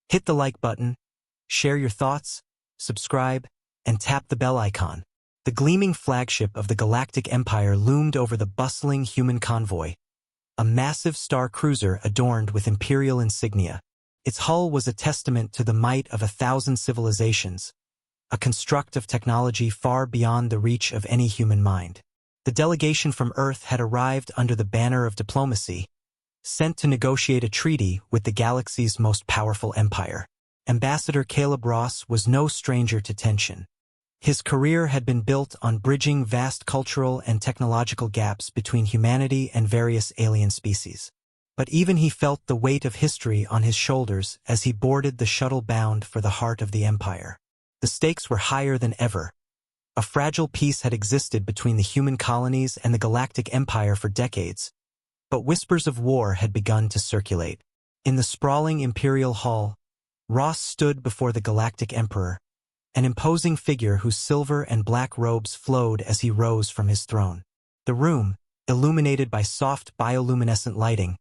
Hit the like button, share your thoughts, subscribe, and tap the bell icon. The gleaming flagship of the Galactic Empire loomed over the bustling human convoy, a massive star cruiser adorned with imperial insignia. Its hull was a testament to the might of 1,000 civilizations, a construct of technology far beyond the reach of any human mind. The delegation from Earth had arrived under the banner of diplomacy, sent to negotiate a treaty with the galaxy's most powerful empire. Ambassador Caleb Ross was no stranger to tension. His career had been built on bridging vast cultural and technological gaps between humanity and various alien species. But even he felt the weight of history on his shoulders as he boarded the shuttle bound for the heart of the Empire. The stakes were higher than ever. A fragile peace had existed between the human colonies and the Galactic Empire for decades, but whispers of war had begun to circulate. In the sprawling Imperial Hall, Ross stood before the Galactic Emperor, an imposing figure whose silver and black robes flowed as he rose from his throne. The room, illuminated by soft bioluminescent lighting,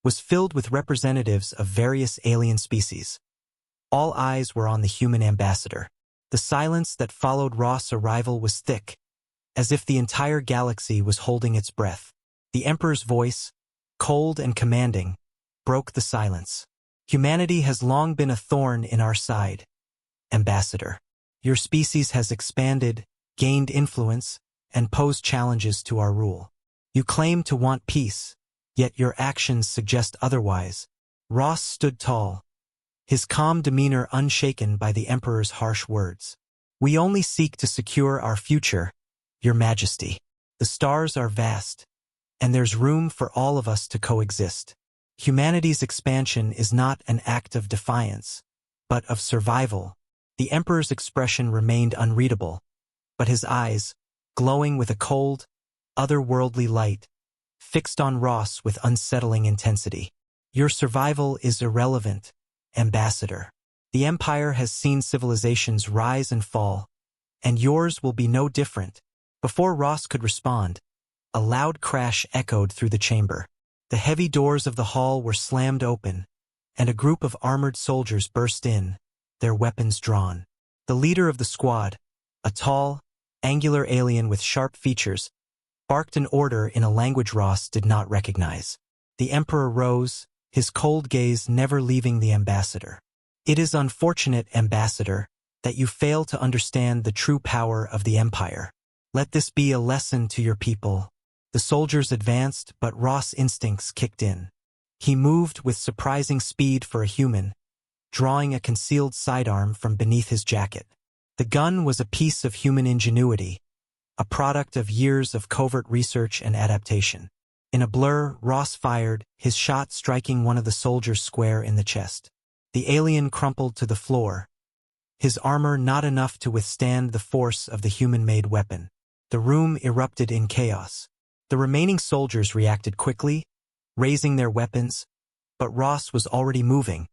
was filled with representatives of various alien species. All eyes were on the human ambassador. The silence that followed Ross' arrival was thick, as if the entire galaxy was holding its breath. The Emperor's voice, cold and commanding, broke the silence. Humanity has long been a thorn in our side, Ambassador. Your species has expanded, gained influence, and posed challenges to our rule. You claim to want peace, yet your actions suggest otherwise. Ross stood tall, his calm demeanor unshaken by the Emperor's harsh words. We only seek to secure our future, Your Majesty. The stars are vast, and there's room for all of us to coexist. Humanity's expansion is not an act of defiance, but of survival. The Emperor's expression remained unreadable, but his eyes, glowing with a cold, otherworldly light, fixed on Ross with unsettling intensity. Your survival is irrelevant, Ambassador. The Empire has seen civilizations rise and fall, and yours will be no different. Before Ross could respond, a loud crash echoed through the chamber. The heavy doors of the hall were slammed open, and a group of armored soldiers burst in, their weapons drawn. The leader of the squad, a tall, angular alien with sharp features, barked an order in a language Ross did not recognize. The Emperor rose, his cold gaze never leaving the ambassador. It is unfortunate, Ambassador, that you fail to understand the true power of the Empire. Let this be a lesson to your people. The soldiers advanced, but Ross' instincts kicked in. He moved with surprising speed for a human, drawing a concealed sidearm from beneath his jacket. The gun was a piece of human ingenuity, a product of years of covert research and adaptation. In a blur, Ross fired, his shot striking one of the soldiers square in the chest. The alien crumpled to the floor, his armor not enough to withstand the force of the human-made weapon. The room erupted in chaos. The remaining soldiers reacted quickly, raising their weapons, but Ross was already moving,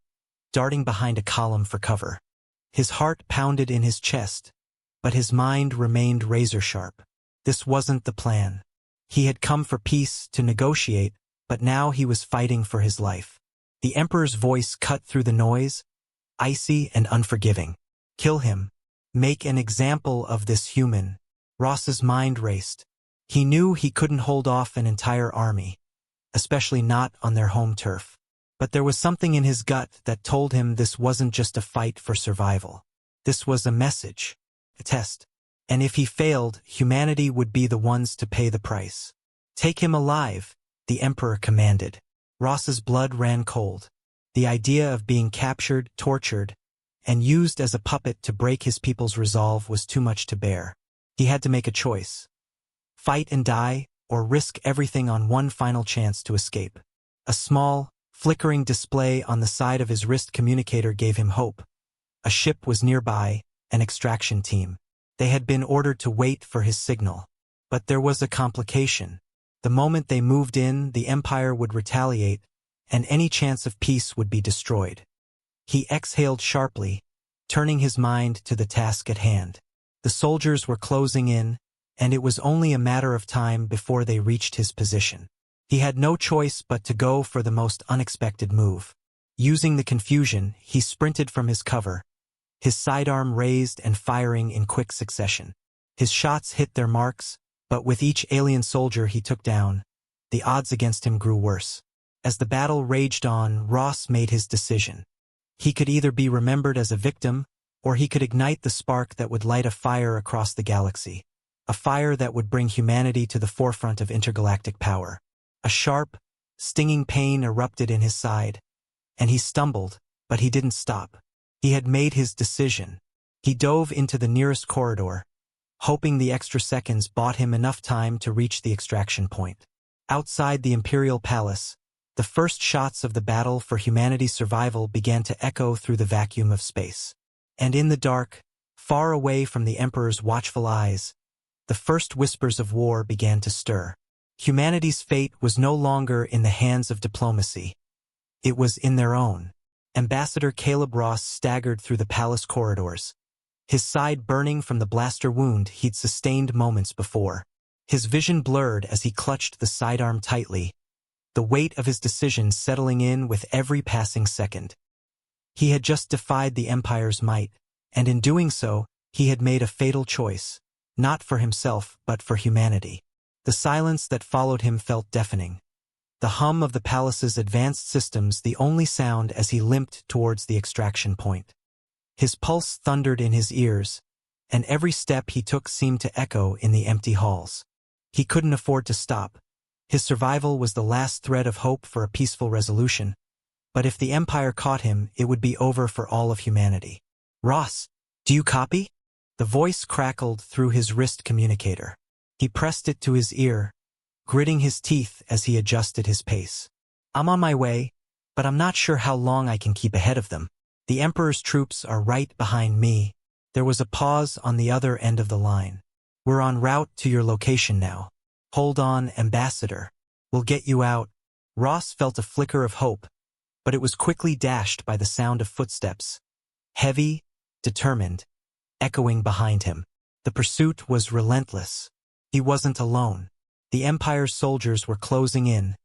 darting behind a column for cover. His heart pounded in his chest, but his mind remained razor-sharp. This wasn't the plan. He had come for peace, to negotiate, but now he was fighting for his life. The Emperor's voice cut through the noise, icy and unforgiving. Kill him. Make an example of this human. Ross's mind raced. He knew he couldn't hold off an entire army, especially not on their home turf. But there was something in his gut that told him this wasn't just a fight for survival. This was a message, a test. And if he failed, humanity would be the ones to pay the price. Take him alive, the Emperor commanded. Ross's blood ran cold. The idea of being captured, tortured, and used as a puppet to break his people's resolve was too much to bear. He had to make a choice. Fight and die, or risk everything on one final chance to escape. A small, flickering display on the side of his wrist communicator gave him hope. A ship was nearby, an extraction team. They had been ordered to wait for his signal. But there was a complication. The moment they moved in, the Empire would retaliate, and any chance of peace would be destroyed. He exhaled sharply, turning his mind to the task at hand. The soldiers were closing in, and it was only a matter of time before they reached his position. He had no choice but to go for the most unexpected move. Using the confusion, he sprinted from his cover, his sidearm raised and firing in quick succession. His shots hit their marks, but with each alien soldier he took down, the odds against him grew worse. As the battle raged on, Ross made his decision. He could either be remembered as a victim, or he could ignite the spark that would light a fire across the galaxy. A fire that would bring humanity to the forefront of intergalactic power. A sharp, stinging pain erupted in his side, and he stumbled, but he didn't stop. He had made his decision. He dove into the nearest corridor, hoping the extra seconds bought him enough time to reach the extraction point. Outside the Imperial Palace, the first shots of the battle for humanity's survival began to echo through the vacuum of space. And in the dark, far away from the Emperor's watchful eyes, the first whispers of war began to stir. Humanity's fate was no longer in the hands of diplomacy. It was in their own. Ambassador Caleb Ross staggered through the palace corridors, his side burning from the blaster wound he'd sustained moments before. His vision blurred as he clutched the sidearm tightly, the weight of his decision settling in with every passing second. He had just defied the Empire's might, and in doing so, he had made a fatal choice, not for himself but for humanity. The silence that followed him felt deafening. The hum of the palace's advanced systems the only sound as he limped towards the extraction point. His pulse thundered in his ears, and every step he took seemed to echo in the empty halls. He couldn't afford to stop. His survival was the last thread of hope for a peaceful resolution, but if the Empire caught him, it would be over for all of humanity. "Ross, do you copy?" The voice crackled through his wrist communicator. He pressed it to his ear, gritting his teeth as he adjusted his pace. "I'm on my way, but I'm not sure how long I can keep ahead of them. The Emperor's troops are right behind me." There was a pause on the other end of the line. "We're en route to your location now. Hold on, Ambassador. We'll get you out." Ross felt a flicker of hope, but it was quickly dashed by the sound of footsteps. Heavy, determined, echoing behind him. The pursuit was relentless. He wasn't alone. The Empire's soldiers were closing in,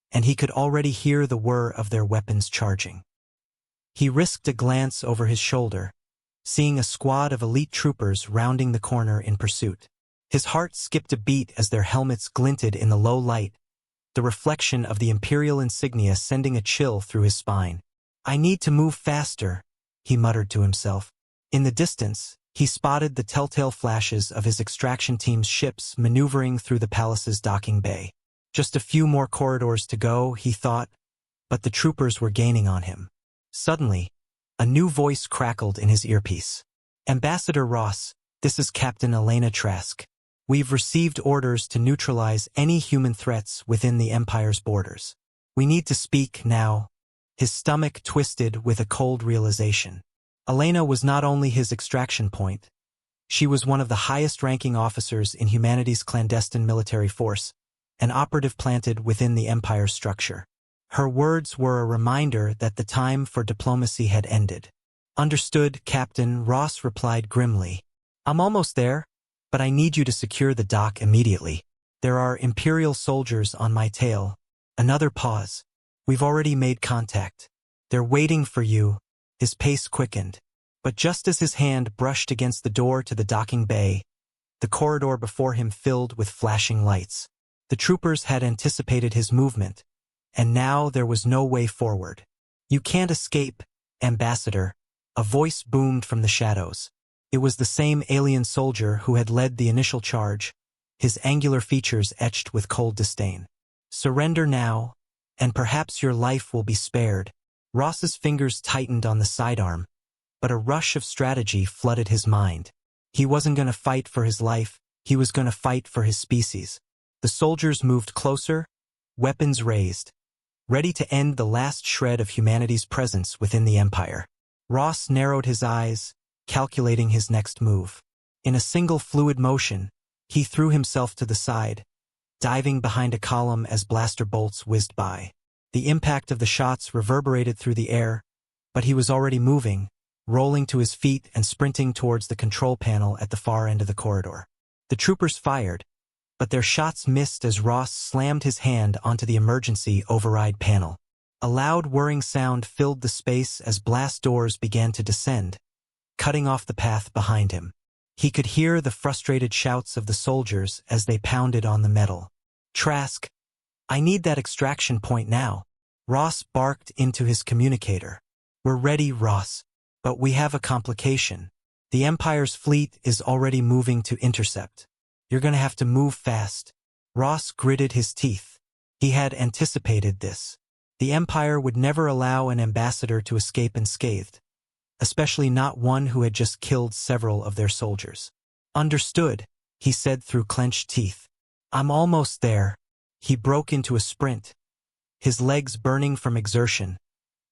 and he could already hear the whir of their weapons charging. He risked a glance over his shoulder, seeing a squad of elite troopers rounding the corner in pursuit. His heart skipped a beat as their helmets glinted in the low light, the reflection of the Imperial insignia sending a chill through his spine. "I need to move faster," he muttered to himself. In the distance, he spotted the telltale flashes of his extraction team's ships maneuvering through the palace's docking bay. Just a few more corridors to go, he thought, but the troopers were gaining on him. Suddenly, a new voice crackled in his earpiece. "Ambassador Ross, this is Captain Elena Trask. We've received orders to neutralize any human threats within the Empire's borders. We need to speak now." His stomach twisted with a cold realization. Elena was not only his extraction point. She was one of the highest-ranking officers in humanity's clandestine military force, an operative planted within the Empire's structure. Her words were a reminder that the time for diplomacy had ended. "Understood, Captain," Ross replied grimly. "I'm almost there, but I need you to secure the dock immediately. There are Imperial soldiers on my tail." Another pause. "We've already made contact. They're waiting for you." His pace quickened, but just as his hand brushed against the door to the docking bay, the corridor before him filled with flashing lights. The troopers had anticipated his movement, and now there was no way forward. "You can't escape, Ambassador," a voice boomed from the shadows. It was the same alien soldier who had led the initial charge, his angular features etched with cold disdain. "Surrender now, and perhaps your life will be spared." Ross's fingers tightened on the sidearm, but a rush of strategy flooded his mind. He wasn't going to fight for his life, he was going to fight for his species. The soldiers moved closer, weapons raised, ready to end the last shred of humanity's presence within the Empire. Ross narrowed his eyes, calculating his next move. In a single fluid motion, he threw himself to the side, diving behind a column as blaster bolts whizzed by. The impact of the shots reverberated through the air, but he was already moving, rolling to his feet and sprinting towards the control panel at the far end of the corridor. The troopers fired, but their shots missed as Ross slammed his hand onto the emergency override panel. A loud whirring sound filled the space as blast doors began to descend, cutting off the path behind him. He could hear the frustrated shouts of the soldiers as they pounded on the metal. "Trask, I need that extraction point now." Ross barked into his communicator. "We're ready, Ross, but we have a complication. The Empire's fleet is already moving to intercept. You're gonna have to move fast." Ross gritted his teeth. He had anticipated this. The Empire would never allow an ambassador to escape unscathed, especially not one who had just killed several of their soldiers. "Understood," he said through clenched teeth. "I'm almost there." He broke into a sprint, his legs burning from exertion,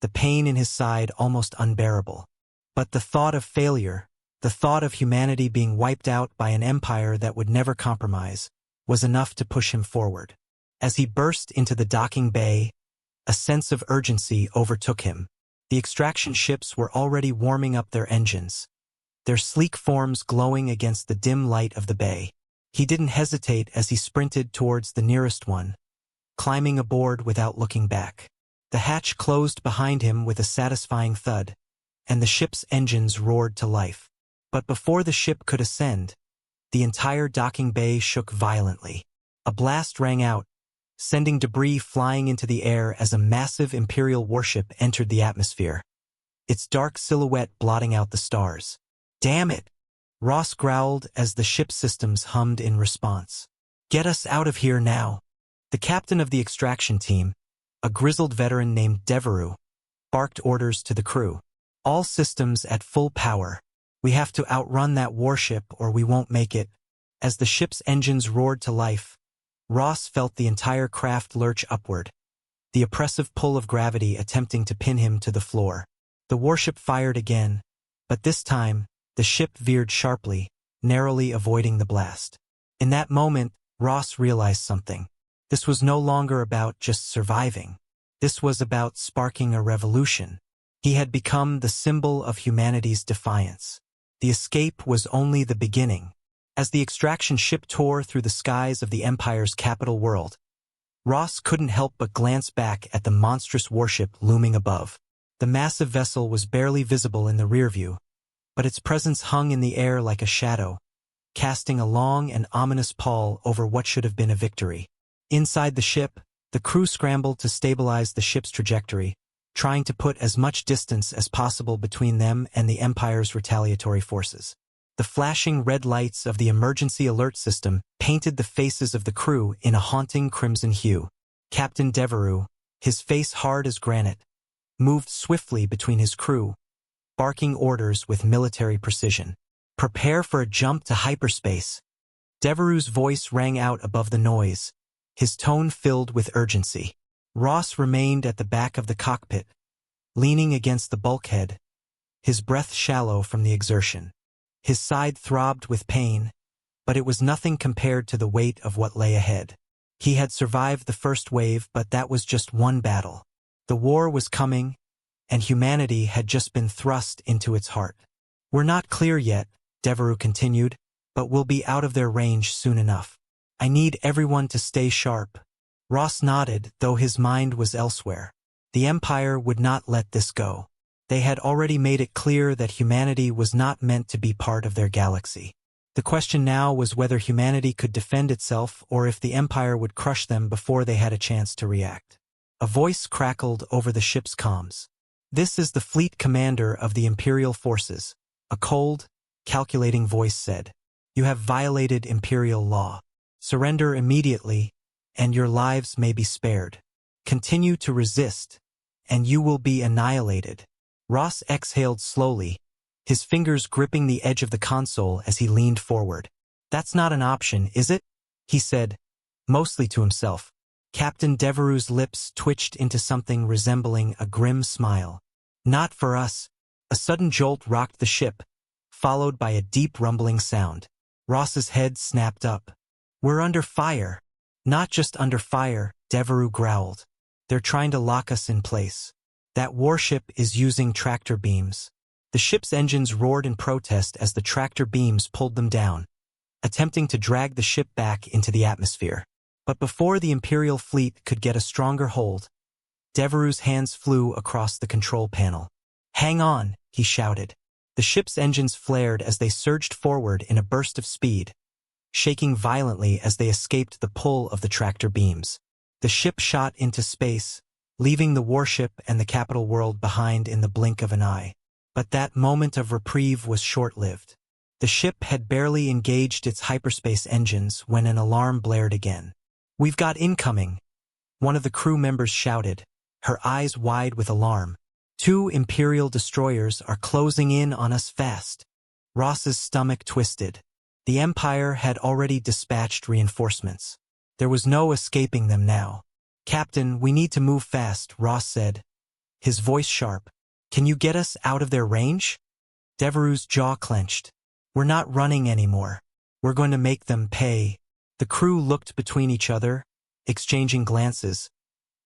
the pain in his side almost unbearable. But the thought of failure, the thought of humanity being wiped out by an empire that would never compromise, was enough to push him forward. As he burst into the docking bay, a sense of urgency overtook him. The extraction ships were already warming up their engines, their sleek forms glowing against the dim light of the bay. He didn't hesitate as he sprinted towards the nearest one, climbing aboard without looking back. The hatch closed behind him with a satisfying thud, and the ship's engines roared to life. But before the ship could ascend, the entire docking bay shook violently. A blast rang out, sending debris flying into the air as a massive Imperial warship entered the atmosphere, its dark silhouette blotting out the stars. "Damn it!" Ross growled as the ship's systems hummed in response. "Get us out of here now." The captain of the extraction team, a grizzled veteran named Devereaux, barked orders to the crew. "All systems at full power. We have to outrun that warship or we won't make it." As the ship's engines roared to life, Ross felt the entire craft lurch upward, the oppressive pull of gravity attempting to pin him to the floor. The warship fired again, but this time, the ship veered sharply, narrowly avoiding the blast. In that moment, Ross realized something. This was no longer about just surviving. This was about sparking a revolution. He had become the symbol of humanity's defiance. The escape was only the beginning. As the extraction ship tore through the skies of the Empire's capital world, Ross couldn't help but glance back at the monstrous warship looming above. The massive vessel was barely visible in the rear view, but its presence hung in the air like a shadow, casting a long and ominous pall over what should have been a victory. Inside the ship, the crew scrambled to stabilize the ship's trajectory, trying to put as much distance as possible between them and the Empire's retaliatory forces. The flashing red lights of the emergency alert system painted the faces of the crew in a haunting crimson hue. Captain Devereaux, his face hard as granite, moved swiftly between his crew, barking orders with military precision. "Prepare for a jump to hyperspace." Devereaux's voice rang out above the noise, his tone filled with urgency. Ross remained at the back of the cockpit, leaning against the bulkhead, his breath shallow from the exertion. His side throbbed with pain, but it was nothing compared to the weight of what lay ahead. He had survived the first wave, but that was just one battle. The war was coming, and humanity had just been thrust into its heart. "We're not clear yet," Devereaux continued, "but we'll be out of their range soon enough. I need everyone to stay sharp." Ross nodded, though his mind was elsewhere. The Empire would not let this go. They had already made it clear that humanity was not meant to be part of their galaxy. The question now was whether humanity could defend itself or if the Empire would crush them before they had a chance to react. A voice crackled over the ship's comms. "This is the fleet commander of the Imperial forces," a cold, calculating voice said. "You have violated Imperial law. Surrender immediately, and your lives may be spared. Continue to resist, and you will be annihilated." Ross exhaled slowly, his fingers gripping the edge of the console as he leaned forward. "That's not an option, is it?" he said, mostly to himself. Captain Devereaux's lips twitched into something resembling a grim smile. "Not for us." A sudden jolt rocked the ship, followed by a deep rumbling sound. Ross's head snapped up. "We're under fire." "Not just under fire," Devereaux growled. "They're trying to lock us in place. That warship is using tractor beams." The ship's engines roared in protest as the tractor beams pulled them down, attempting to drag the ship back into the atmosphere. But before the Imperial fleet could get a stronger hold, Devereaux's hands flew across the control panel. "Hang on," he shouted. The ship's engines flared as they surged forward in a burst of speed, shaking violently as they escaped the pull of the tractor beams. The ship shot into space, leaving the warship and the capital world behind in the blink of an eye. But that moment of reprieve was short-lived. The ship had barely engaged its hyperspace engines when an alarm blared again. "We've got incoming," one of the crew members shouted, her eyes wide with alarm. "Two Imperial destroyers are closing in on us fast." Ross's stomach twisted. The Empire had already dispatched reinforcements. There was no escaping them now. "Captain, we need to move fast," Ross said, his voice sharp. "Can you get us out of their range?" Devereaux's jaw clenched. "We're not running anymore. We're going to make them pay." The crew looked between each other, exchanging glances,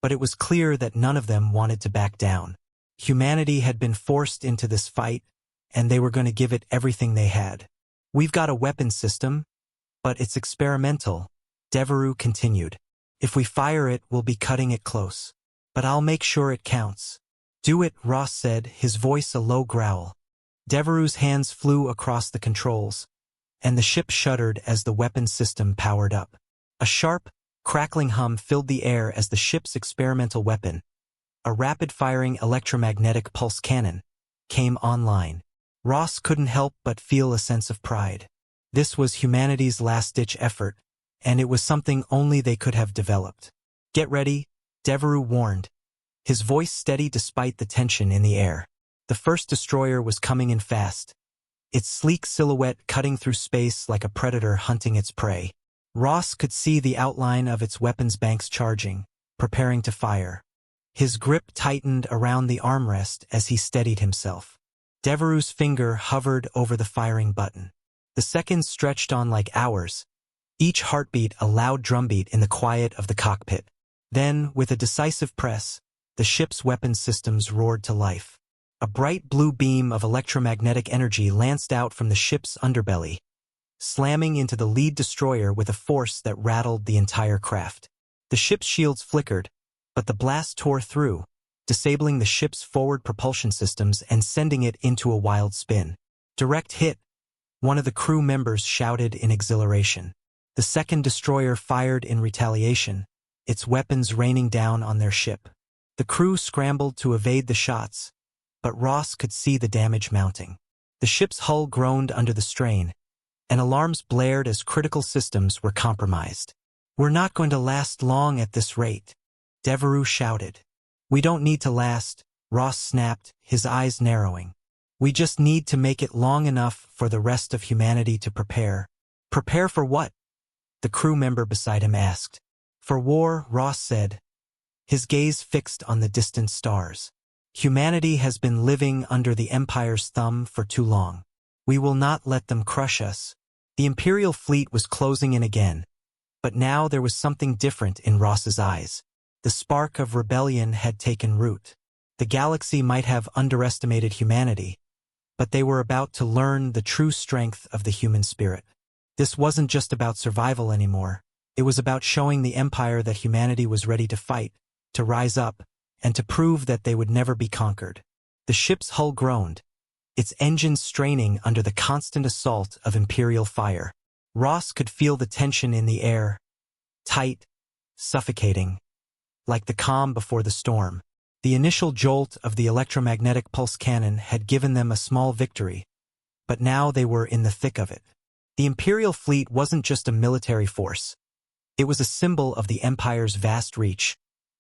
but it was clear that none of them wanted to back down. Humanity had been forced into this fight, and they were going to give it everything they had. "We've got a weapons system, but it's experimental," Devereaux continued. "If we fire it, we'll be cutting it close. But I'll make sure it counts." "Do it," Ross said, his voice a low growl. Devereaux's hands flew across the controls, and the ship shuddered as the weapons system powered up. A sharp, crackling hum filled the air as the ship's experimental weapon, a rapid-firing electromagnetic pulse cannon, came online. Ross couldn't help but feel a sense of pride. This was humanity's last-ditch effort, and it was something only they could have developed. "Get ready," Devereaux warned, his voice steady despite the tension in the air. The first destroyer was coming in fast, its sleek silhouette cutting through space like a predator hunting its prey. Ross could see the outline of its weapons banks charging, preparing to fire. His grip tightened around the armrest as he steadied himself. Devereaux's finger hovered over the firing button. The seconds stretched on like hours, each heartbeat a loud drumbeat in the quiet of the cockpit. Then, with a decisive press, the ship's weapons systems roared to life. A bright blue beam of electromagnetic energy lanced out from the ship's underbelly, slamming into the lead destroyer with a force that rattled the entire craft. The ship's shields flickered, but the blast tore through, disabling the ship's forward propulsion systems and sending it into a wild spin. "Direct hit," one of the crew members shouted in exhilaration. The second destroyer fired in retaliation, its weapons raining down on their ship. The crew scrambled to evade the shots, but Ross could see the damage mounting. The ship's hull groaned under the strain, and alarms blared as critical systems were compromised. "We're not going to last long at this rate," Devereaux shouted. "We don't need to last," Ross snapped, his eyes narrowing. "We just need to make it long enough for the rest of humanity to prepare." "Prepare for what?" the crew member beside him asked. "For war," Ross said, his gaze fixed on the distant stars. "Humanity has been living under the Empire's thumb for too long. We will not let them crush us." The Imperial fleet was closing in again, but now there was something different in Ross's eyes. The spark of rebellion had taken root. The galaxy might have underestimated humanity, but they were about to learn the true strength of the human spirit. This wasn't just about survival anymore. It was about showing the Empire that humanity was ready to fight, to rise up, and to prove that they would never be conquered. The ship's hull groaned, its engines straining under the constant assault of Imperial fire. Ross could feel the tension in the air, tight, suffocating, like the calm before the storm. The initial jolt of the electromagnetic pulse cannon had given them a small victory, but now they were in the thick of it. The Imperial fleet wasn't just a military force. It was a symbol of the Empire's vast reach,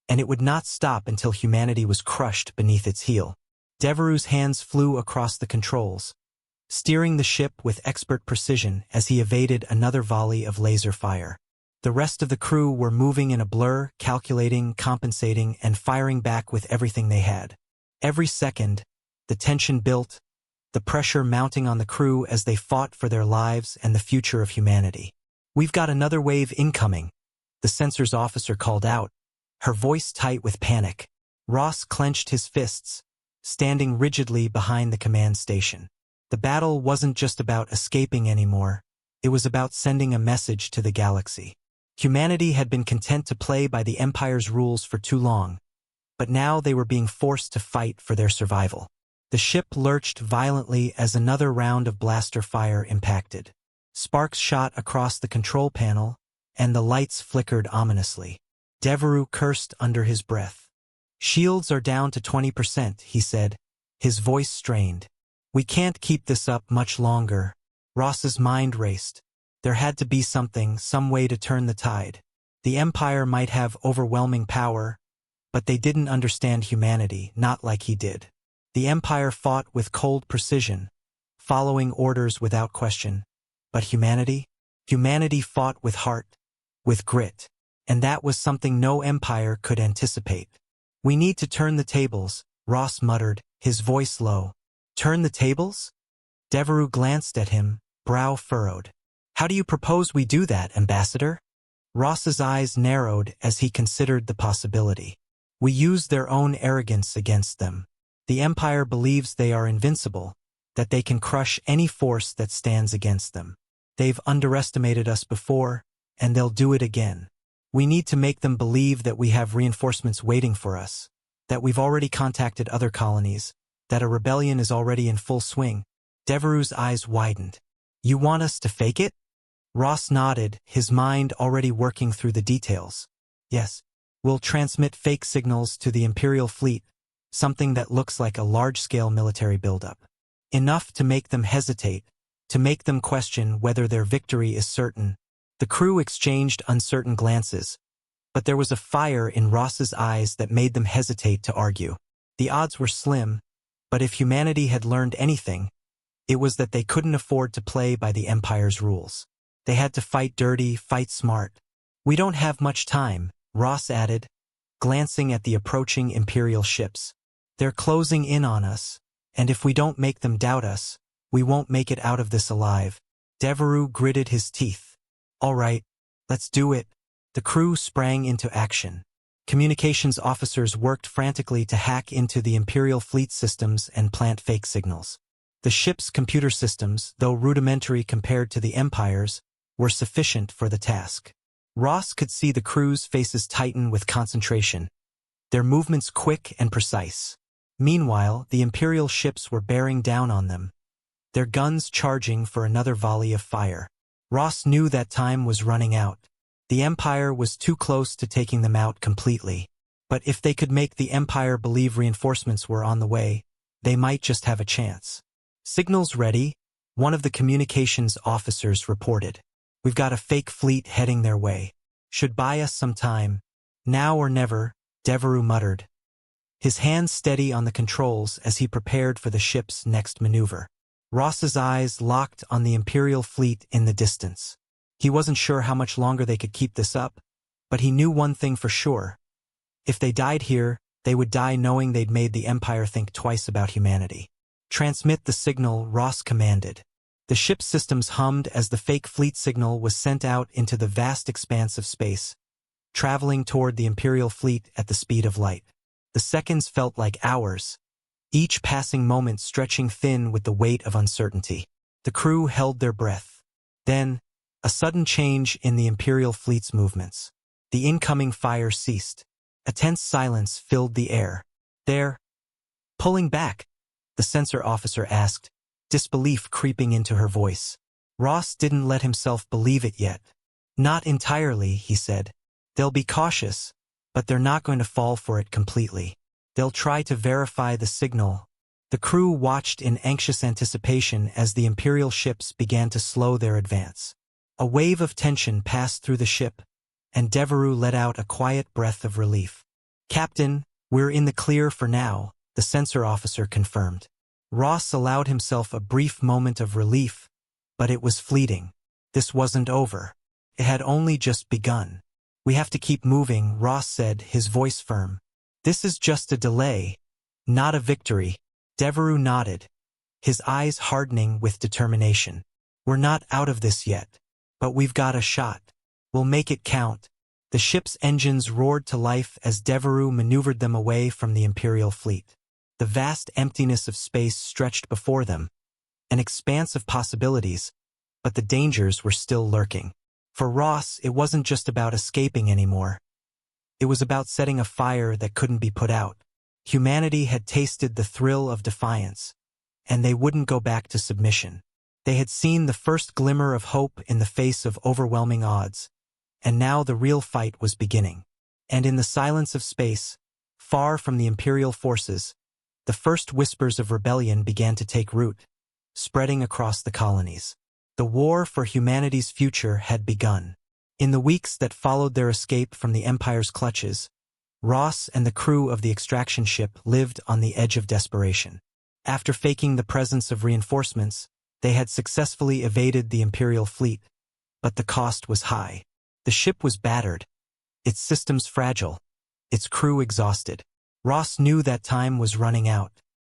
and it would not stop until humanity was crushed beneath its heel. Devereaux's hands flew across the controls, steering the ship with expert precision as he evaded another volley of laser fire. The rest of the crew were moving in a blur, calculating, compensating, and firing back with everything they had. Every second, the tension built, the pressure mounting on the crew as they fought for their lives and the future of humanity. "We've got another wave incoming," the sensors officer called out, her voice tight with panic. Ross clenched his fists, standing rigidly behind the command station. The battle wasn't just about escaping anymore. It was about sending a message to the galaxy. Humanity had been content to play by the Empire's rules for too long, but now they were being forced to fight for their survival. The ship lurched violently as another round of blaster fire impacted. Sparks shot across the control panel, and the lights flickered ominously. Devereaux cursed under his breath. "Shields are down to 20%, he said, his voice strained. "We can't keep this up much longer." Ross's mind raced. There had to be something, some way to turn the tide. The Empire might have overwhelming power, but they didn't understand humanity, not like he did. The Empire fought with cold precision, following orders without question. But humanity? Humanity fought with heart, with grit. And that was something no empire could anticipate. "We need to turn the tables," Ross muttered, his voice low. "Turn the tables?" Devereaux glanced at him, brow furrowed. "How do you propose we do that, Ambassador?" Ross's eyes narrowed as he considered the possibility. "We use their own arrogance against them. The Empire believes they are invincible, that they can crush any force that stands against them. They've underestimated us before, and they'll do it again. We need to make them believe that we have reinforcements waiting for us, that we've already contacted other colonies, that a rebellion is already in full swing." Devereaux's eyes widened. "You want us to fake it?" Ross nodded, his mind already working through the details. "Yes. We'll transmit fake signals to the Imperial fleet, something that looks like a large-scale military buildup. Enough to make them hesitate, to make them question whether their victory is certain." The crew exchanged uncertain glances, but there was a fire in Ross's eyes that made them hesitate to argue. The odds were slim, but if humanity had learned anything, it was that they couldn't afford to play by the Empire's rules. They had to fight dirty, fight smart. "We don't have much time," Ross added, glancing at the approaching Imperial ships. "They're closing in on us, and if we don't make them doubt us, we won't make it out of this alive." Devereaux gritted his teeth. "All right, let's do it." The crew sprang into action. Communications officers worked frantically to hack into the Imperial fleet systems and plant fake signals. The ship's computer systems, though rudimentary compared to the Empire's, were sufficient for the task. Ross could see the crew's faces tighten with concentration, their movements quick and precise. Meanwhile, the Imperial ships were bearing down on them, their guns charging for another volley of fire. Ross knew that time was running out. The Empire was too close to taking them out completely. But if they could make the Empire believe reinforcements were on the way, they might just have a chance. "Signals ready," one of the communications officers reported. "We've got a fake fleet heading their way. Should buy us some time. Now or never," Devereaux muttered, his hands steady on the controls as he prepared for the ship's next maneuver. Ross's eyes locked on the Imperial fleet in the distance. He wasn't sure how much longer they could keep this up, but he knew one thing for sure. If they died here, they would die knowing they'd made the Empire think twice about humanity. "Transmit the signal," Ross commanded. The ship's systems hummed as the fake fleet signal was sent out into the vast expanse of space, traveling toward the Imperial fleet at the speed of light. The seconds felt like hours, each passing moment stretching thin with the weight of uncertainty. The crew held their breath. Then, a sudden change in the Imperial fleet's movements. The incoming fire ceased. A tense silence filled the air. "They're pulling back?" the sensor officer asked, disbelief creeping into her voice. Ross didn't let himself believe it yet. "Not entirely," he said. "They'll be cautious, but they're not going to fall for it completely. They'll try to verify the signal." The crew watched in anxious anticipation as the Imperial ships began to slow their advance. A wave of tension passed through the ship, and Devereaux let out a quiet breath of relief. "Captain, we're in the clear for now," the sensor officer confirmed. Ross allowed himself a brief moment of relief, but it was fleeting. This wasn't over. It had only just begun. "We have to keep moving," Ross said, his voice firm. "This is just a delay, not a victory." Devereaux nodded, his eyes hardening with determination. "We're not out of this yet, but we've got a shot. We'll make it count." The ship's engines roared to life as Devereaux maneuvered them away from the Imperial fleet. The vast emptiness of space stretched before them, an expanse of possibilities, but the dangers were still lurking. For Ross, it wasn't just about escaping anymore. It was about setting a fire that couldn't be put out. Humanity had tasted the thrill of defiance, and they wouldn't go back to submission. They had seen the first glimmer of hope in the face of overwhelming odds, and now the real fight was beginning. And in the silence of space, far from the Imperial forces, the first whispers of rebellion began to take root, spreading across the colonies. The war for humanity's future had begun. In the weeks that followed their escape from the Empire's clutches, Ross and the crew of the extraction ship lived on the edge of desperation. After faking the presence of reinforcements, they had successfully evaded the Imperial fleet, but the cost was high. The ship was battered, its systems fragile, its crew exhausted. Ross knew that time was running out.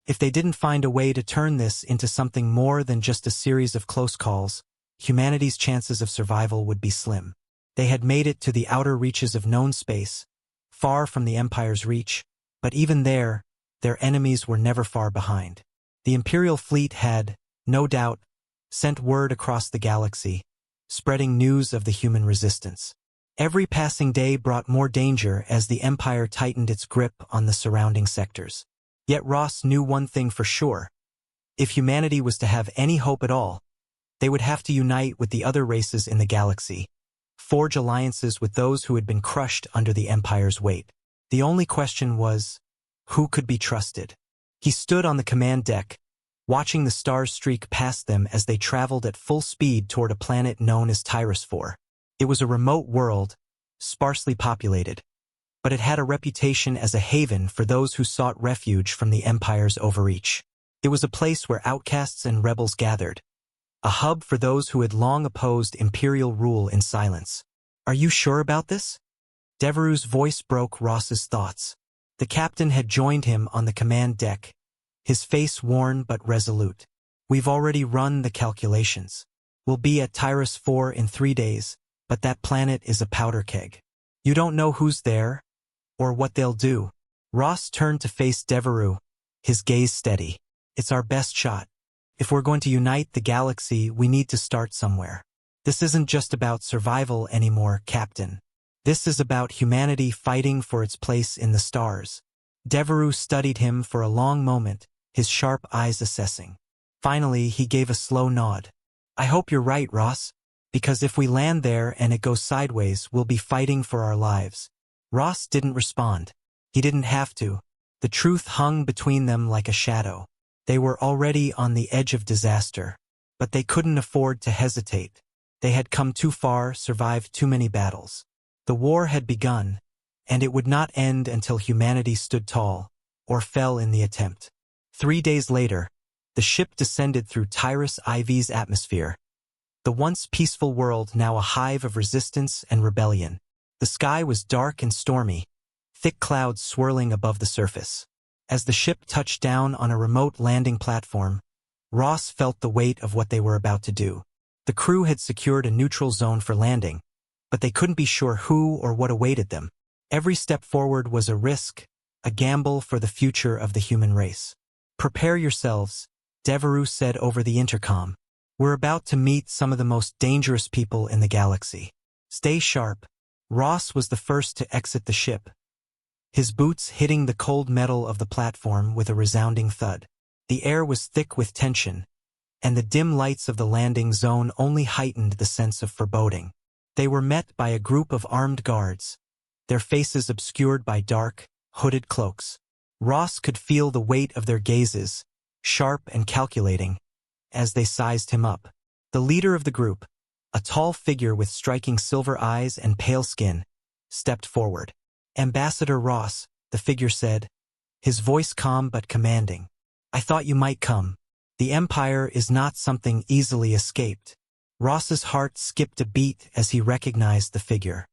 If they didn't find a way to turn this into something more than just a series of close calls, humanity's chances of survival would be slim. They had made it to the outer reaches of known space, far from the Empire's reach, but even there, their enemies were never far behind. The Imperial fleet had, no doubt, sent word across the galaxy, spreading news of the human resistance. Every passing day brought more danger as the Empire tightened its grip on the surrounding sectors. Yet Ross knew one thing for sure. If humanity was to have any hope at all, they would have to unite with the other races in the galaxy, forge alliances with those who had been crushed under the Empire's weight. The only question was, who could be trusted? He stood on the command deck, watching the stars streak past them as they traveled at full speed toward a planet known as Tyrus IV. It was a remote world, sparsely populated, but it had a reputation as a haven for those who sought refuge from the Empire's overreach. It was a place where outcasts and rebels gathered, a hub for those who had long opposed Imperial rule in silence. "Are you sure about this?" Devereaux's voice broke Ross's thoughts. The captain had joined him on the command deck, his face worn but resolute. "We've already run the calculations. We'll be at Tyrus IV in 3 days, but that planet is a powder keg. You don't know who's there, or what they'll do." Ross turned to face Devereaux, his gaze steady. "It's our best shot. If we're going to unite the galaxy, we need to start somewhere. This isn't just about survival anymore, Captain. This is about humanity fighting for its place in the stars." Devereaux studied him for a long moment, his sharp eyes assessing. Finally, he gave a slow nod. "I hope you're right, Ross, because if we land there and it goes sideways, we'll be fighting for our lives." Ross didn't respond. He didn't have to. The truth hung between them like a shadow. They were already on the edge of disaster, but they couldn't afford to hesitate. They had come too far, survived too many battles. The war had begun, and it would not end until humanity stood tall, or fell in the attempt. 3 days later, the ship descended through Tyrus IV's atmosphere, the once peaceful world now a hive of resistance and rebellion. The sky was dark and stormy, thick clouds swirling above the surface. As the ship touched down on a remote landing platform, Ross felt the weight of what they were about to do. The crew had secured a neutral zone for landing, but they couldn't be sure who or what awaited them. Every step forward was a risk, a gamble for the future of the human race. "Prepare yourselves," Devereaux said over the intercom. "We're about to meet some of the most dangerous people in the galaxy. Stay sharp." Ross was the first to exit the ship, his boots hitting the cold metal of the platform with a resounding thud. The air was thick with tension, and the dim lights of the landing zone only heightened the sense of foreboding. They were met by a group of armed guards, their faces obscured by dark, hooded cloaks. Ross could feel the weight of their gazes, sharp and calculating, as they sized him up. The leader of the group, a tall figure with striking silver eyes and pale skin, stepped forward. "Ambassador Ross," the figure said, his voice calm but commanding. "I thought you might come. The Empire is not something easily escaped." Ross's heart skipped a beat as he recognized the figure.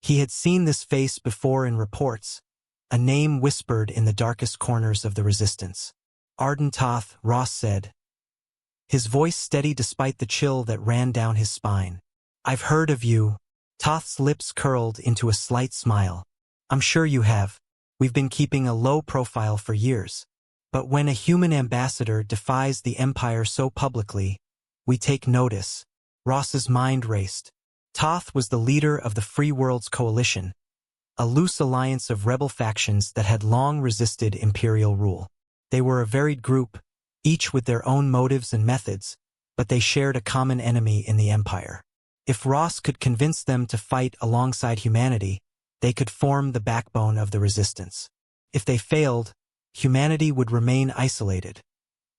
He had seen this face before in reports, a name whispered in the darkest corners of the resistance. "Arden Toth," Ross said, his voice steady despite the chill that ran down his spine. "I've heard of you." Toth's lips curled into a slight smile. "I'm sure you have. We've been keeping a low profile for years. But when a human ambassador defies the Empire so publicly, we take notice." Ross's mind raced. Toth was the leader of the Free Worlds Coalition, a loose alliance of rebel factions that had long resisted imperial rule. They were a varied group, each with their own motives and methods, but they shared a common enemy in the Empire. If Ross could convince them to fight alongside humanity, they could form the backbone of the resistance. If they failed, humanity would remain isolated,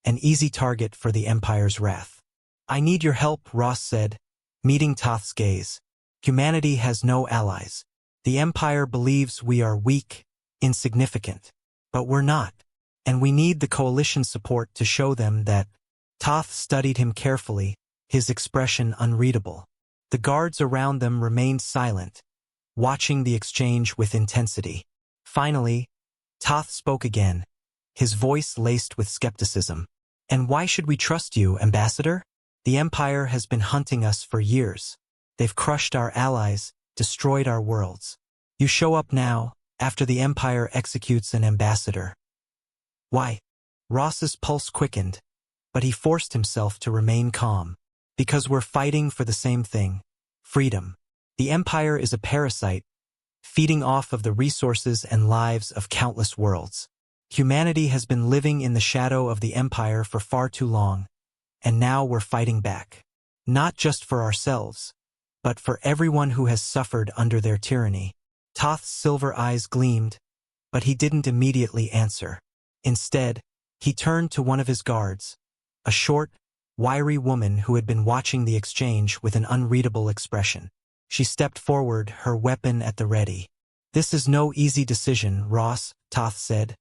an easy target for the Empire's wrath. "I need your help," Ross said, meeting Toth's gaze. "Humanity has no allies. The Empire believes we are weak, insignificant. But we're not, and we need the Coalition's support to show them that." Toth studied him carefully, his expression unreadable. The guards around them remained silent, watching the exchange with intensity. Finally, Toth spoke again, his voice laced with skepticism. "And why should we trust you, Ambassador? The Empire has been hunting us for years. They've crushed our allies, destroyed our worlds. You show up now, after the Empire executes an ambassador. Why?" Ross's pulse quickened, but he forced himself to remain calm. "Because we're fighting for the same thing, freedom. The Empire is a parasite, feeding off of the resources and lives of countless worlds. Humanity has been living in the shadow of the Empire for far too long, and now we're fighting back. Not just for ourselves, but for everyone who has suffered under their tyranny." Toth's silver eyes gleamed, but he didn't immediately answer. Instead, he turned to one of his guards, a short, wiry woman who had been watching the exchange with an unreadable expression. She stepped forward, her weapon at the ready. "This is no easy decision, Ross," Toth said,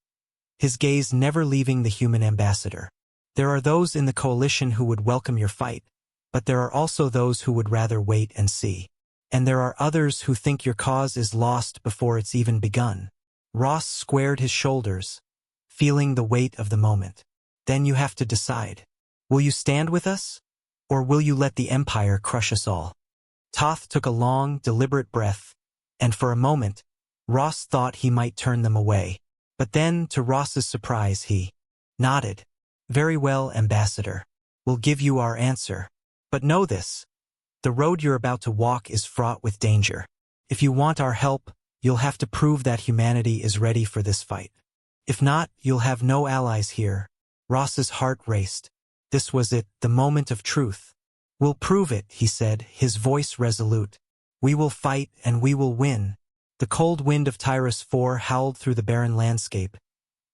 his gaze never leaving the human ambassador. "There are those in the Coalition who would welcome your fight, but there are also those who would rather wait and see. And there are others who think your cause is lost before it's even begun." Ross squared his shoulders, feeling the weight of the moment. "Then you have to decide. Will you stand with us, or will you let the Empire crush us all?" Toth took a long, deliberate breath, and for a moment, Ross thought he might turn them away. But then, to Ross's surprise, he nodded. "Very well, Ambassador. We'll give you our answer. But know this. The road you're about to walk is fraught with danger. If you want our help, you'll have to prove that humanity is ready for this fight. If not, you'll have no allies here." Ross's heart raced. This was it, the moment of truth. "We'll prove it," he said, his voice resolute. "We will fight, and we will win." The cold wind of Tyrus IV howled through the barren landscape,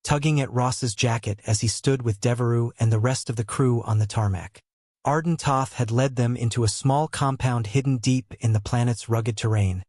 tugging at Ross's jacket as he stood with Devereaux and the rest of the crew on the tarmac. Arden Toth had led them into a small compound hidden deep in the planet's rugged terrain,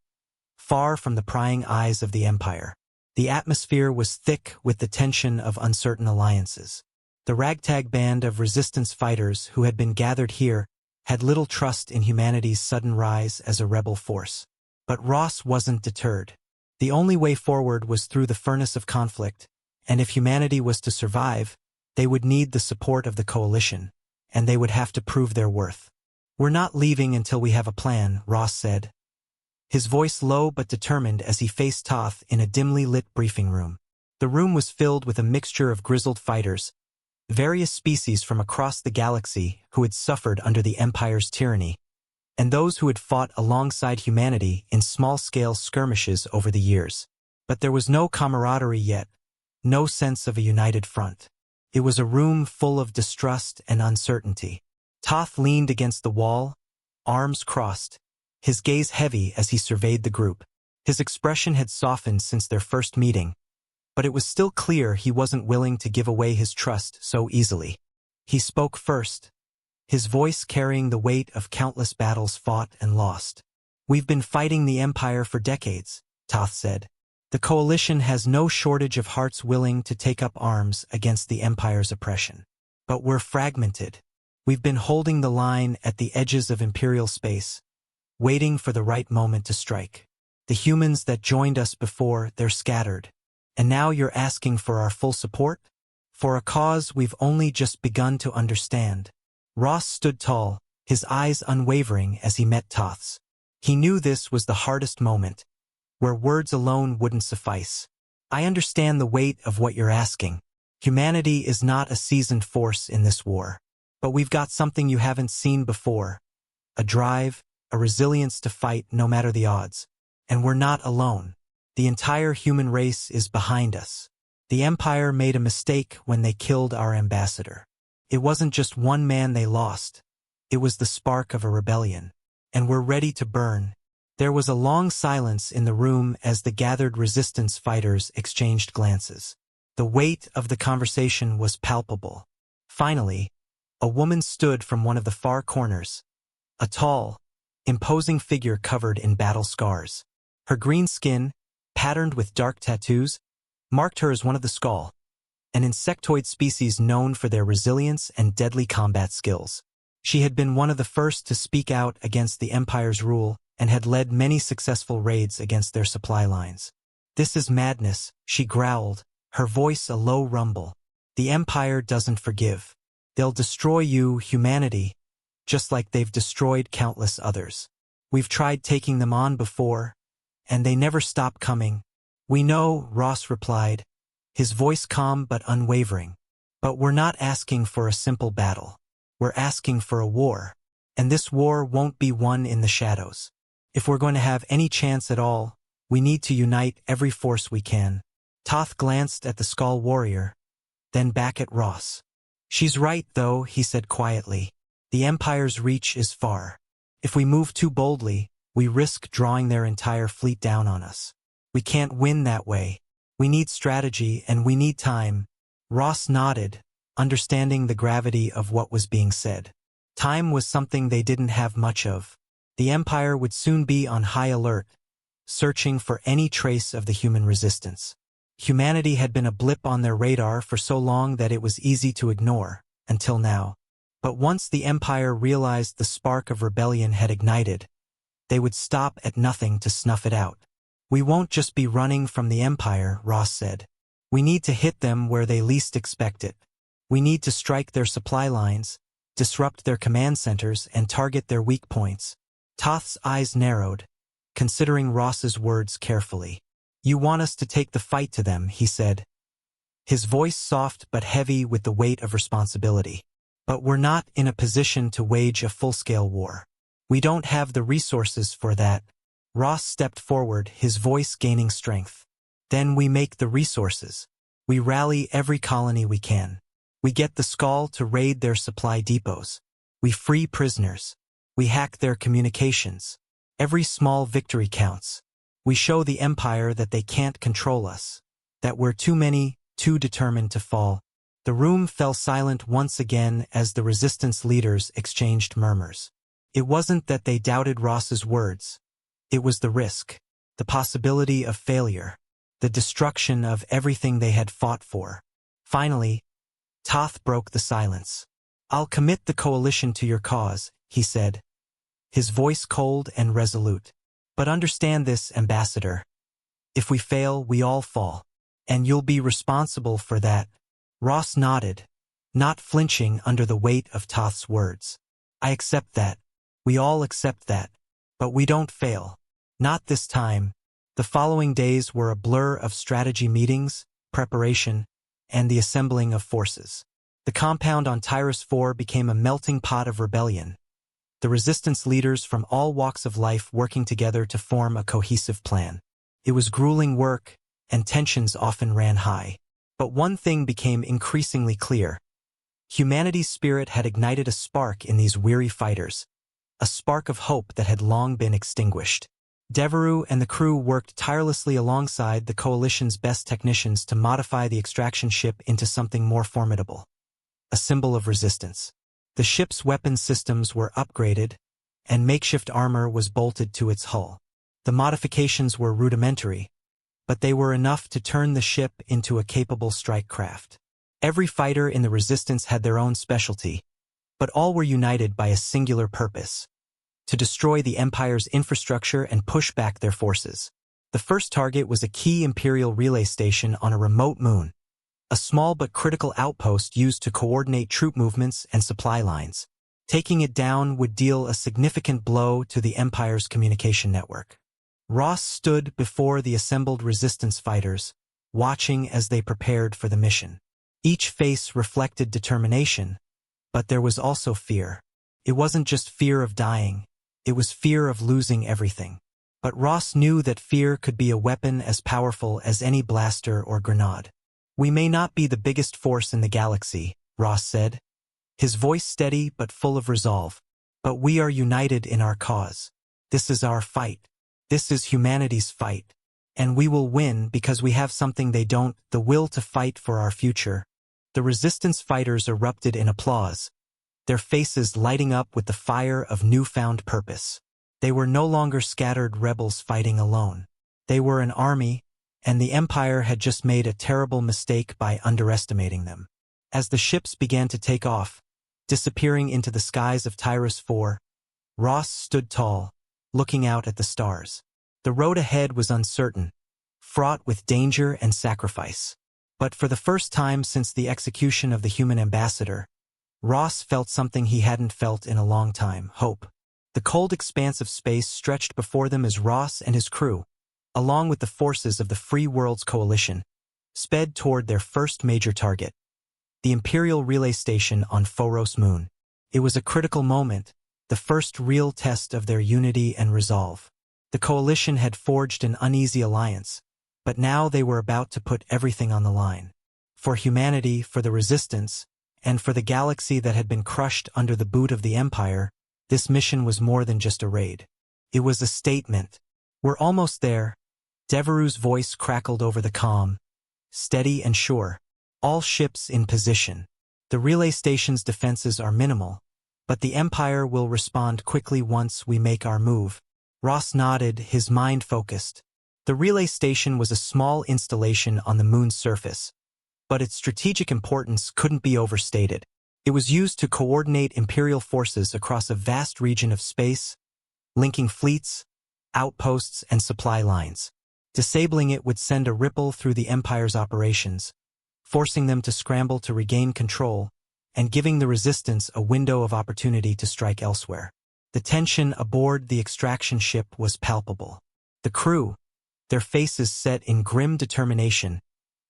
far from the prying eyes of the Empire. The atmosphere was thick with the tension of uncertain alliances. The ragtag band of resistance fighters who had been gathered here had little trust in humanity's sudden rise as a rebel force. But Ross wasn't deterred. The only way forward was through the furnace of conflict, and if humanity was to survive, they would need the support of the Coalition, and they would have to prove their worth. "We're not leaving until we have a plan," Ross said, his voice low but determined as he faced Toth in a dimly lit briefing room. The room was filled with a mixture of grizzled fighters, various species from across the galaxy who had suffered under the Empire's tyranny, and those who had fought alongside humanity in small-scale skirmishes over the years. But there was no camaraderie yet, no sense of a united front. It was a room full of distrust and uncertainty. Toth leaned against the wall, arms crossed, his gaze heavy as he surveyed the group. His expression had softened since their first meeting, but it was still clear he wasn't willing to give away his trust so easily. He spoke first, his voice carrying the weight of countless battles fought and lost. "We've been fighting the Empire for decades," Toth said. "The Coalition has no shortage of hearts willing to take up arms against the Empire's oppression. But we're fragmented. We've been holding the line at the edges of Imperial space, waiting for the right moment to strike. The humans that joined us before, they're scattered. And now you're asking for our full support? For a cause we've only just begun to understand." Ross stood tall, his eyes unwavering as he met Toth's. He knew this was the hardest moment, where words alone wouldn't suffice. "I understand the weight of what you're asking. Humanity is not a seasoned force in this war. But we've got something you haven't seen before. A drive, a resilience to fight no matter the odds. And we're not alone." The entire human race is behind us. The Empire made a mistake when they killed our ambassador. It wasn't just one man they lost. It was the spark of a rebellion. And we're ready to burn. There was a long silence in the room as the gathered resistance fighters exchanged glances. The weight of the conversation was palpable. Finally, a woman stood from one of the far corners. A tall, imposing figure covered in battle scars. Her green skin, patterned with dark tattoos, marked her as one of the Skull, an insectoid species known for their resilience and deadly combat skills. She had been one of the first to speak out against the Empire's rule and had led many successful raids against their supply lines. "This is madness," she growled, her voice a low rumble. "The Empire doesn't forgive. They'll destroy you, humanity, just like they've destroyed countless others. We've tried taking them on before, and they never stop coming." "We know," Ross replied, his voice calm but unwavering. "But we're not asking for a simple battle. We're asking for a war. And this war won't be won in the shadows. If we're going to have any chance at all, we need to unite every force we can." Toth glanced at the Skull warrior, then back at Ross. "She's right, though," he said quietly. "The Empire's reach is far. If we move too boldly, we risk drawing their entire fleet down on us. We can't win that way. We need strategy and we need time." Ross nodded, understanding the gravity of what was being said. Time was something they didn't have much of. The Empire would soon be on high alert, searching for any trace of the human resistance. Humanity had been a blip on their radar for so long that it was easy to ignore, until now. But once the Empire realized the spark of rebellion had ignited, they would stop at nothing to snuff it out. "We won't just be running from the Empire," Ross said. "We need to hit them where they least expect it. We need to strike their supply lines, disrupt their command centers, and target their weak points." Toth's eyes narrowed, considering Ross's words carefully. "You want us to take the fight to them," he said, his voice soft but heavy with the weight of responsibility. "But we're not in a position to wage a full-scale war. We don't have the resources for that." Ross stepped forward, his voice gaining strength. "Then we make the resources. We rally every colony we can. We get the Skull to raid their supply depots. We free prisoners. We hack their communications. Every small victory counts. We show the Empire that they can't control us, that we're too many, too determined to fall." The room fell silent once again as the resistance leaders exchanged murmurs. It wasn't that they doubted Ross's words. It was the risk, the possibility of failure, the destruction of everything they had fought for. Finally, Toth broke the silence. "I'll commit the coalition to your cause," he said, his voice cold and resolute. "But understand this, Ambassador. If we fail, we all fall. And you'll be responsible for that." Ross nodded, not flinching under the weight of Toth's words. "I accept that. We all accept that. But we don't fail. Not this time." The following days were a blur of strategy meetings, preparation, and the assembling of forces. The compound on Tyrus IV became a melting pot of rebellion, the resistance leaders from all walks of life working together to form a cohesive plan. It was grueling work, and tensions often ran high. But one thing became increasingly clear. Humanity's spirit had ignited a spark in these weary fighters, a spark of hope that had long been extinguished. Devereaux and the crew worked tirelessly alongside the Coalition's best technicians to modify the extraction ship into something more formidable, a symbol of resistance. The ship's weapons systems were upgraded, and makeshift armor was bolted to its hull. The modifications were rudimentary, but they were enough to turn the ship into a capable strike craft. Every fighter in the resistance had their own specialty, but all were united by a singular purpose: to destroy the Empire's infrastructure and push back their forces. The first target was a key Imperial relay station on a remote moon, a small but critical outpost used to coordinate troop movements and supply lines. Taking it down would deal a significant blow to the Empire's communication network. Ross stood before the assembled resistance fighters, watching as they prepared for the mission. Each face reflected determination, but there was also fear. It wasn't just fear of dying, it was fear of losing everything. But Ross knew that fear could be a weapon as powerful as any blaster or grenade. "We may not be the biggest force in the galaxy," Ross said, his voice steady but full of resolve. "But we are united in our cause. This is our fight. This is humanity's fight. And we will win because we have something they don't, the will to fight for our future." The resistance fighters erupted in applause, their faces lighting up with the fire of newfound purpose. They were no longer scattered rebels fighting alone. They were an army, and the Empire had just made a terrible mistake by underestimating them. As the ships began to take off, disappearing into the skies of Tyrus IV, Ross stood tall, looking out at the stars. The road ahead was uncertain, fraught with danger and sacrifice. But for the first time since the execution of the human ambassador, Ross felt something he hadn't felt in a long time: hope. The cold expanse of space stretched before them as Ross and his crew, along with the forces of the Free Worlds Coalition, sped toward their first major target, the Imperial Relay Station on Phoros Moon. It was a critical moment, the first real test of their unity and resolve. The Coalition had forged an uneasy alliance, but now they were about to put everything on the line. For humanity, for the Resistance, and for the galaxy that had been crushed under the boot of the Empire, this mission was more than just a raid. It was a statement. "We're almost there," Devereaux's voice crackled over the comm, steady and sure. "All ships in position. The relay station's defenses are minimal, but the Empire will respond quickly once we make our move." Ross nodded, his mind focused. The relay station was a small installation on the moon's surface, but its strategic importance couldn't be overstated. It was used to coordinate Imperial forces across a vast region of space, linking fleets, outposts, and supply lines. Disabling it would send a ripple through the Empire's operations, forcing them to scramble to regain control, and giving the Resistance a window of opportunity to strike elsewhere. The tension aboard the extraction ship was palpable. The crew, their faces set in grim determination,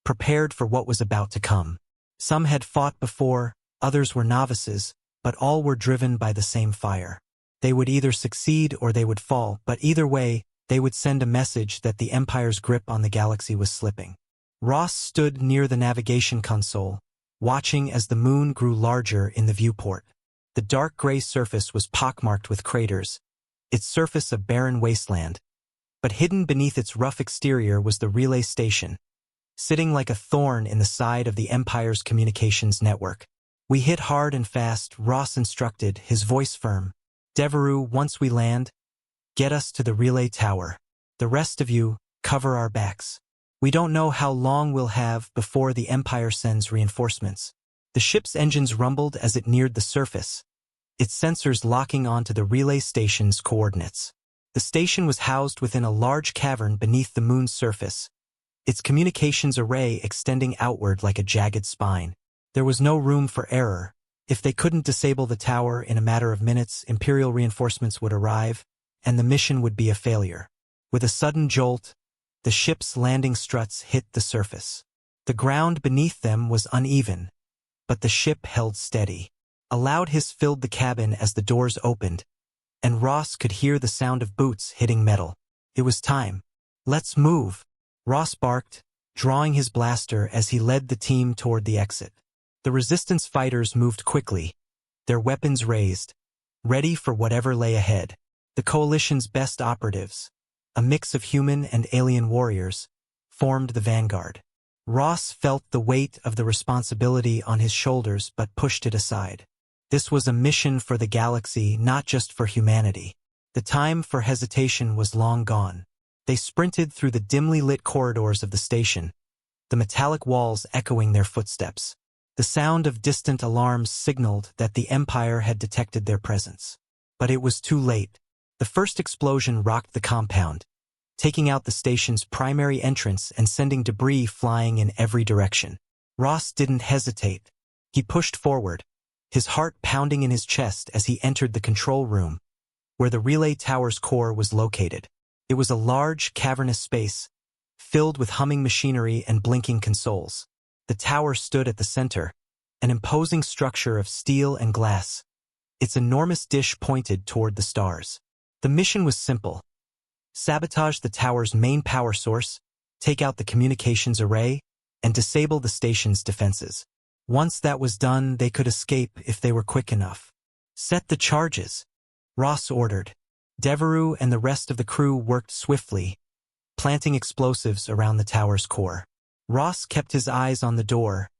prepared for what was about to come. Some had fought before, others were novices, but all were driven by the same fire. They would either succeed or they would fall, but either way, they would send a message that the Empire's grip on the galaxy was slipping. Ross stood near the navigation console, watching as the moon grew larger in the viewport. The dark gray surface was pockmarked with craters, its surface a barren wasteland. But hidden beneath its rough exterior was the relay station, sitting like a thorn in the side of the Empire's communications network. "We hit hard and fast," Ross instructed, his voice firm. "Devereaux, once we land, get us to the relay tower. The rest of you, cover our backs. We don't know how long we'll have before the Empire sends reinforcements." The ship's engines rumbled as it neared the surface, its sensors locking onto the relay station's coordinates. The station was housed within a large cavern beneath the moon's surface, its communications array extending outward like a jagged spine. There was no room for error. If they couldn't disable the tower in a matter of minutes, Imperial reinforcements would arrive, and the mission would be a failure. With a sudden jolt, the ship's landing struts hit the surface. The ground beneath them was uneven, but the ship held steady. A loud hiss filled the cabin as the doors opened, and Ross could hear the sound of boots hitting metal. It was time. "Let's move," Ross barked, drawing his blaster as he led the team toward the exit. The Resistance fighters moved quickly, their weapons raised, ready for whatever lay ahead. The Coalition's best operatives, a mix of human and alien warriors, formed the vanguard. Ross felt the weight of the responsibility on his shoulders but pushed it aside. This was a mission for the galaxy, not just for humanity. The time for hesitation was long gone. They sprinted through the dimly lit corridors of the station, the metallic walls echoing their footsteps. The sound of distant alarms signaled that the Empire had detected their presence. But it was too late. The first explosion rocked the compound, taking out the station's primary entrance and sending debris flying in every direction. Ross didn't hesitate. He pushed forward, his heart pounding in his chest as he entered the control room, where the relay tower's core was located. It was a large, cavernous space, filled with humming machinery and blinking consoles. The tower stood at the center, an imposing structure of steel and glass, its enormous dish pointed toward the stars. The mission was simple: sabotage the tower's main power source, take out the communications array, and disable the station's defenses. Once that was done, they could escape if they were quick enough. Set the charges, Ross ordered. Devereaux and the rest of the crew worked swiftly, planting explosives around the tower's core. Ross kept his eyes on the door,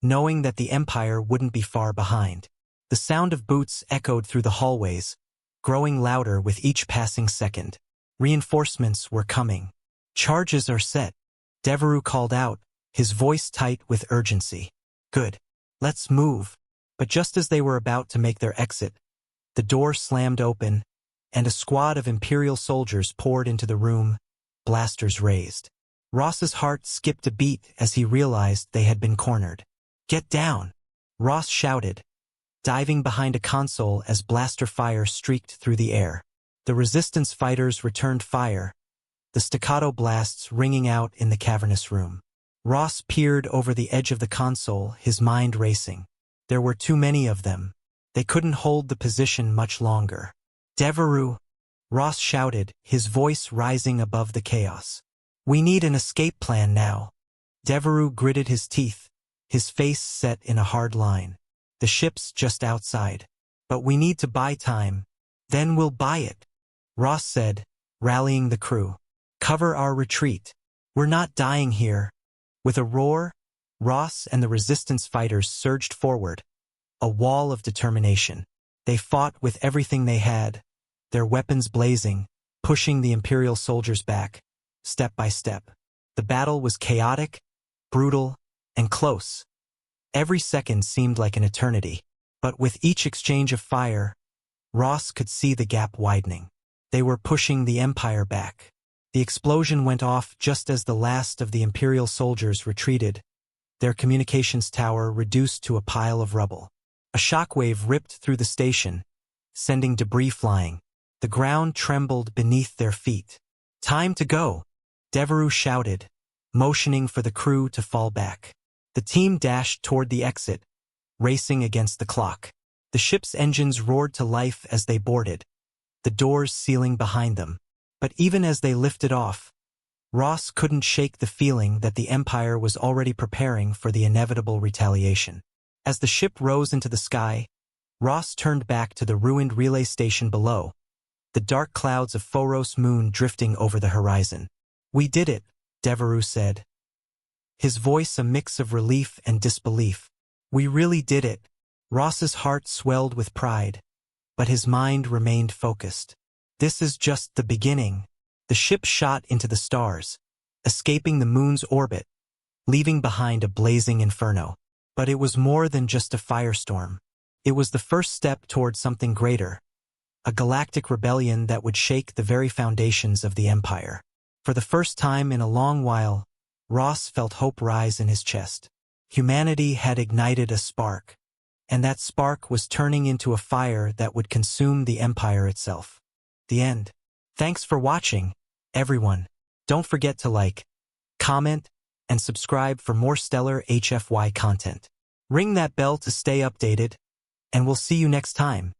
knowing that the Empire wouldn't be far behind. The sound of boots echoed through the hallways, growing louder with each passing second. Reinforcements were coming. Charges are set, Devereaux called out, his voice tight with urgency. Good. Let's move. But just as they were about to make their exit, the door slammed open, and a squad of Imperial soldiers poured into the room, blasters raised. Ross's heart skipped a beat as he realized they had been cornered. Get down, Ross shouted, diving behind a console as blaster fire streaked through the air. The Resistance fighters returned fire, the staccato blasts ringing out in the cavernous room. Ross peered over the edge of the console, his mind racing. There were too many of them. They couldn't hold the position much longer. Devereaux, Ross shouted, his voice rising above the chaos. We need an escape plan now. Devereaux gritted his teeth, his face set in a hard line. The ship's just outside. But we need to buy time. Then we'll buy it, Ross said, rallying the crew. Cover our retreat. We're not dying here. With a roar, Ross and the Resistance fighters surged forward, a wall of determination. They fought with everything they had, their weapons blazing, pushing the Imperial soldiers back, step by step. The battle was chaotic, brutal, and close. Every second seemed like an eternity. But with each exchange of fire, Ross could see the gap widening. They were pushing the Empire back. The explosion went off just as the last of the Imperial soldiers retreated, their communications tower reduced to a pile of rubble. A shockwave ripped through the station, sending debris flying. The ground trembled beneath their feet. Time to go, Devereaux shouted, motioning for the crew to fall back. The team dashed toward the exit, racing against the clock. The ship's engines roared to life as they boarded, the doors sealing behind them. But even as they lifted off, Ross couldn't shake the feeling that the Empire was already preparing for the inevitable retaliation. As the ship rose into the sky, Ross turned back to the ruined relay station below, the dark clouds of Phoros moon drifting over the horizon. We did it, Devereaux said, his voice a mix of relief and disbelief. We really did it. Ross's heart swelled with pride, but his mind remained focused. This is just the beginning. The ship shot into the stars, escaping the moon's orbit, leaving behind a blazing inferno. But it was more than just a firestorm. It was the first step toward something greater, a galactic rebellion that would shake the very foundations of the Empire. For the first time in a long while, Ross felt hope rise in his chest. Humanity had ignited a spark, and that spark was turning into a fire that would consume the Empire itself. The end. Thanks for watching, everyone. Don't forget to like, comment, and subscribe for more stellar HFY content. Ring that bell to stay updated, and we'll see you next time.